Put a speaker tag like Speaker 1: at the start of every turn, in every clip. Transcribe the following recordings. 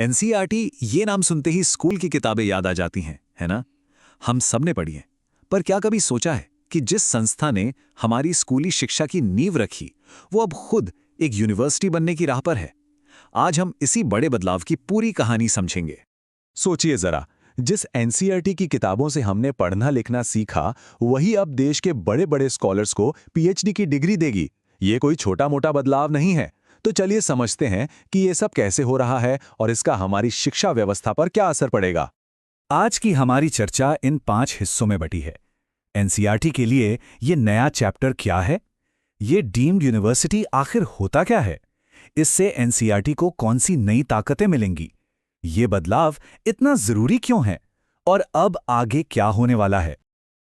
Speaker 1: NCERT ये नाम सुनते ही स्कूल की किताबें याद आ जाती हैं, है ना? हम सब ने पढ़ी है। पर क्या कभी सोचा है कि जिस संस्था ने हमारी स्कूली शिक्षा की नींव रखी, वो अब खुद एक यूनिवर्सिटी बनने की राह पर है? आज हम इसी बड़े बदलाव की पूरी कहानी समझेंगे।
Speaker 2: सोचिए जरा, जिस एनसीईआरटी की किताबों से हमने पढ़ना लिखना सीखा, वही अब देश के बड़े बड़े स्कॉलर्स को पीएचडी की डिग्री देगी। ये कोई छोटा मोटा बदलाव नहीं है। तो चलिए समझते हैं कि ये सब कैसे हो रहा है और इसका हमारी शिक्षा व्यवस्था पर क्या असर पड़ेगा।
Speaker 3: आज की हमारी चर्चा इन 5 हिस्सों में बटी है। एनसीईआरटी के लिए ये नया चैप्टर क्या है? ये डीम्ड यूनिवर्सिटी आखिर होता क्या है? इससे एनसीईआरटी को कौन सी नई ताकतें मिलेंगी? ये बदलाव इतना जरूरी क्यों है? और अब आगे क्या होने वाला है?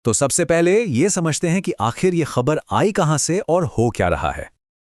Speaker 1: तो सबसे पहले ये समझते हैं कि आखिर ये खबर आई कहां से और हो क्या रहा है।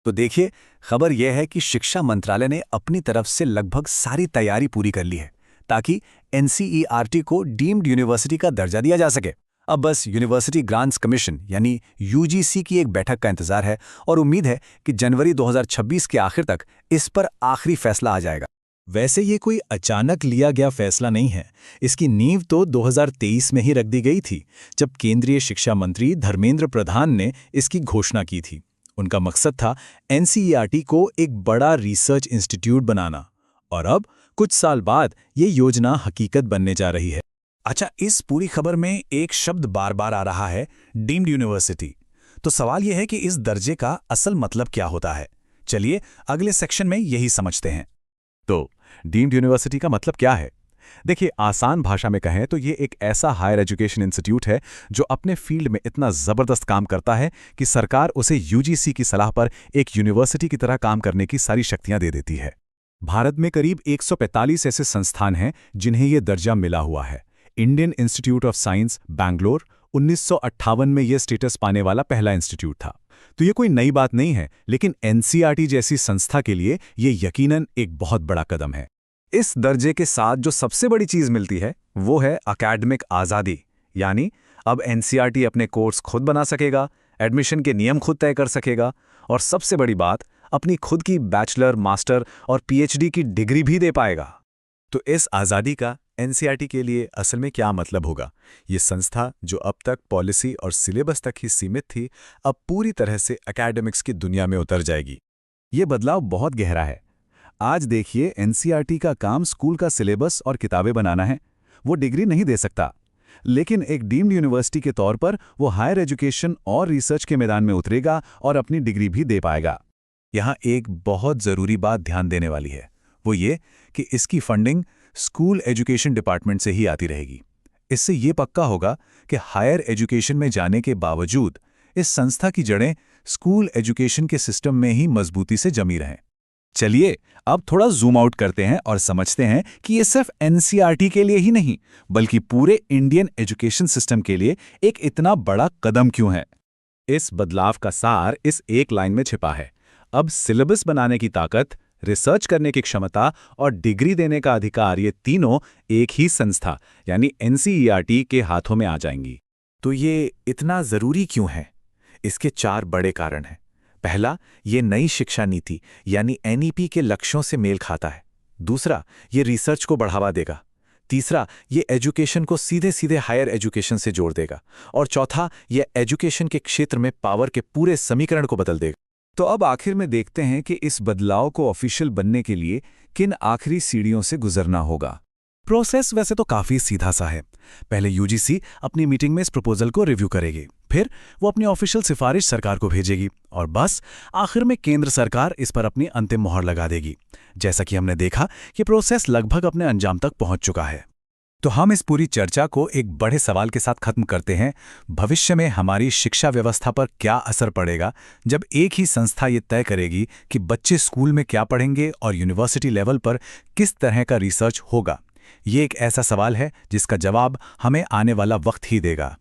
Speaker 1: तो देखिए, खबर यह है कि शिक्षा मंत्रालय ने अपनी तरफ से लगभग सारी तैयारी पूरी कर ली है ताकि एनसीईआरटी को डीम्ड यूनिवर्सिटी का दर्जा दिया जा सके। अब बस यूनिवर्सिटी ग्रांट्स कमीशन यानी यूजीसी की एक बैठक का इंतजार है और उम्मीद है कि जनवरी 2026 के आखिर तक इस पर आखिरी फैसला आ जाएगा। वैसे ये कोई अचानक लिया गया फैसला नहीं है। इसकी नींव तो 2023 में ही रख दी गई थी, जब केंद्रीय शिक्षा मंत्री धर्मेंद्र प्रधान ने इसकी घोषणा की थी। उनका मकसद था एनसीईआरटी को एक बड़ा रिसर्च इंस्टीट्यूट बनाना, और अब कुछ साल बाद ये योजना हकीकत बनने जा रही है।
Speaker 3: अच्छा, इस पूरी खबर में एक शब्द बार बार आ रहा है, डीम्ड यूनिवर्सिटी। तो सवाल यह है कि इस दर्जे का असल मतलब क्या होता है? चलिए अगले सेक्शन में यही समझते हैं।
Speaker 2: तो डीम्ड यूनिवर्सिटी का मतलब क्या है? देखिए, आसान भाषा में कहें तो ये एक ऐसा हायर एजुकेशन इंस्टीट्यूट है जो अपने फील्ड में इतना जबरदस्त काम करता है कि सरकार उसे यूजीसी की सलाह पर एक यूनिवर्सिटी की तरह काम करने की सारी शक्तियां दे देती है। भारत में करीब 145 ऐसे संस्थान हैं जिन्हें ये दर्जा मिला हुआ है। Indian institute of science Bangalore 1958 में यह स्टेटस पाने वाला पहला इंस्टीट्यूट था। तो ये कोई नई बात नहीं है, लेकिन एनसीईआरटी जैसी संस्था के लिए ये यकीनन एक बहुत बड़ा कदम है।
Speaker 1: इस दर्जे के साथ जो सबसे बड़ी चीज मिलती है वो है एकेडमिक आज़ादी, यानी अब एनसीईआरटी अपने कोर्स खुद बना सकेगा, एडमिशन के नियम खुद तय कर सकेगा, और सबसे बड़ी बात, अपनी खुद की बैचलर, मास्टर और पीएचडी की डिग्री भी दे पाएगा।
Speaker 2: तो इस आज़ादी का एनसीईआरटी के लिए असल में क्या मतलब होगा? ये संस्था जो अब तक पॉलिसी और सिलेबस तक ही सीमित थी, अब पूरी तरह से एकेडमिक्स की दुनिया में उतर जाएगी। ये बदलाव बहुत गहरा है। आज देखिए, एनसीईआरटी का काम स्कूल का सिलेबस और किताबें बनाना है। वो डिग्री नहीं दे सकता, लेकिन एक डीम्ड यूनिवर्सिटी के तौर पर वो हायर एजुकेशन और रिसर्च के मैदान में उतरेगा और अपनी डिग्री भी दे पाएगा। यहाँ एक बहुत ज़रूरी बात ध्यान देने वाली है, वो ये कि इसकी फंडिंग स्कूल एजुकेशन डिपार्टमेंट से ही आती रहेगी। इससे ये पक्का होगा कि हायर एजुकेशन में जाने के बावजूद इस संस्था की जड़ें स्कूल एजुकेशन के सिस्टम में ही मजबूती से जमी रहें।
Speaker 3: चलिए अब थोड़ा जूम आउट करते हैं और समझते हैं कि ये सिर्फ एनसीईआरटी के लिए ही नहीं, बल्कि पूरे इंडियन एजुकेशन सिस्टम के लिए एक इतना बड़ा कदम क्यों है।
Speaker 2: इस बदलाव का सार इस एक लाइन में छिपा है। अब सिलेबस बनाने की ताकत, रिसर्च करने की क्षमता और डिग्री देने का अधिकार, ये तीनों एक ही संस्था यानी एनसीईआरटी के हाथों में आ जाएंगी।
Speaker 3: तो ये इतना जरूरी क्यों है? इसके 4 बड़े कारण हैं। पहला, ये नई शिक्षा नीति यानी एनईपी के लक्ष्यों से मेल खाता है। दूसरा, ये रिसर्च को बढ़ावा देगा। तीसरा, ये एजुकेशन को सीधे सीधे हायर एजुकेशन से जोड़ देगा। और चौथा, ये एजुकेशन के क्षेत्र में पावर के पूरे समीकरण को बदल देगा।
Speaker 1: तो अब आखिर में देखते हैं कि इस बदलाव को ऑफिशियल बनने के लिए किन आखिरी सीढ़ियों से गुजरना होगा।
Speaker 3: प्रोसेस वैसे तो काफी सीधा सा है। पहले यूजीसी अपनी मीटिंग में इस प्रपोजल को रिव्यू करेगी, फिर वो अपनी ऑफिशियल सिफारिश सरकार को भेजेगी, और बस आखिर में केंद्र सरकार इस पर अपनी अंतिम मोहर लगा देगी। जैसा कि हमने देखा कि प्रोसेस लगभग अपने अंजाम तक पहुंच चुका है।
Speaker 1: तो हम इस पूरी चर्चा को एक बड़े सवाल के साथ खत्म करते हैं। भविष्य में हमारी शिक्षा व्यवस्था पर क्या असर पड़ेगा जब एक ही संस्था ये तय करेगी कि बच्चे स्कूल में क्या पढ़ेंगे और यूनिवर्सिटी लेवल पर किस तरह का रिसर्च होगा। ये एक ऐसा सवाल है जिसका जवाब हमें आने वाला वक्त ही देगा।